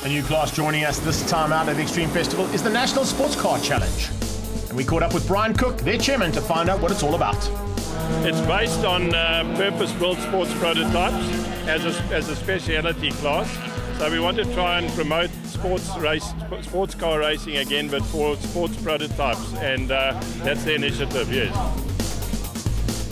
A new class joining us this time out at the Extreme Festival is the National Sports Car Challenge. And we caught up with Brian Cook, their chairman, to find out what it's all about. It's based on purpose-built sports prototypes as a speciality class. So we want to try and promote sports car racing again, but for sports prototypes, and that's the initiative, yes.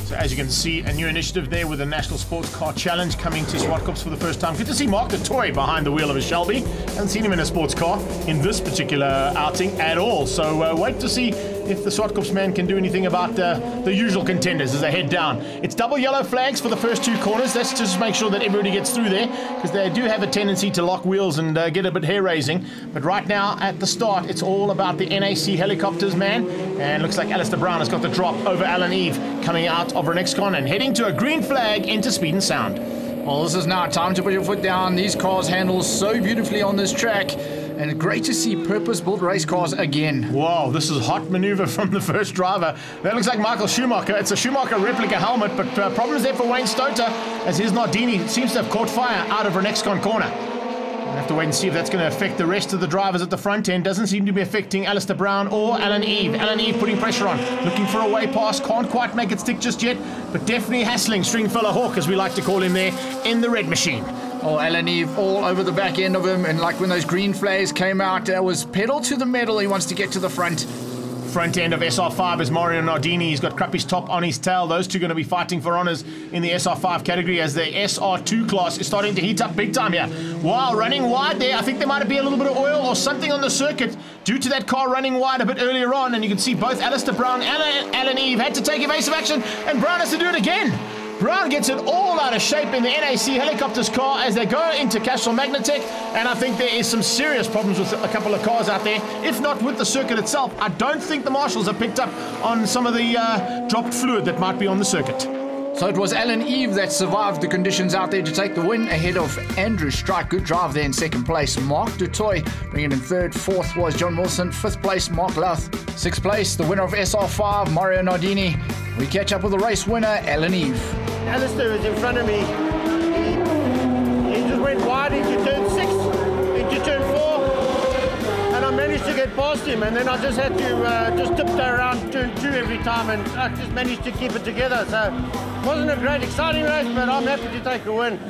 So as you can see, a new initiative there with the National Sports Car Challenge coming to Zwartkops for the first time. Good to see Mark the Toy behind the wheel of a Shelby. Haven't seen him in a sports car in this particular outing at all. So wait to see if the Zwartkops man can do anything about the usual contenders as they head down. It's double yellow flags for the first two corners. That's just to make sure that everybody gets through there, because they do have a tendency to lock wheels and get a bit hair-raising. But right now, at the start, it's all about the NAC helicopters, man. And looks like Alistair Brown has got the drop over Alan Eve coming out of Renexcon and heading to a green flag into Speed and Sound. Well, this is now time to put your foot down. These cars handle so beautifully on this track. And great to see purpose-built race cars again. Wow, this is hot maneuver from the first driver. That looks like Michael Schumacher. It's a Schumacher replica helmet, but problems there for Wayne Stoter as his Nardini seems to have caught fire out of Renexcon corner. We'll have to wait and see if that's going to affect the rest of the drivers at the front end. Doesn't seem to be affecting Alistair Brown or Alan Eve. Alan Eve putting pressure on, looking for a way past. Can't quite make it stick just yet, but definitely hassling Stringfellow Hawk, as we like to call him there, in the red machine. Oh, Alan Eve all over the back end of him, and like when those green flags came out, that was pedal to the metal. He wants to get to the front. Front end of SR5 is Mario Nardini. He's got Crappy's top on his tail. Those two are going to be fighting for honours in the SR5 category as the SR2 class is starting to heat up big time here. Wow, running wide there. I think there might be a little bit of oil or something on the circuit due to that car running wide a bit earlier on. And you can see both Alistair Brown and Alan Eve had to take evasive action, and Brown has to do it again. Brown gets it all out of shape in the NAC helicopters car as they go into Castle Magnatech, and I think there is some serious problems with a couple of cars out there, if not with the circuit itself. I don't think the marshals have picked up on some of the dropped fluid that might be on the circuit. So it was Alan Eve that survived the conditions out there to take the win ahead of Andrew Strike. Good drive there in second place. Mark Dutoy bringing in third. Fourth was John Wilson. Fifth place, Mark Louth. Sixth place, the winner of SR5, Mario Nardini. We catch up with the race winner, Alan Eve. Alistair is in front of me. He just went wide into turn 6, into turn 4, and I managed to get past him, and then I just had to just tiptoe around turn 2 every time, and I just managed to keep it together. So it wasn't a great exciting race, but I'm happy to take a win.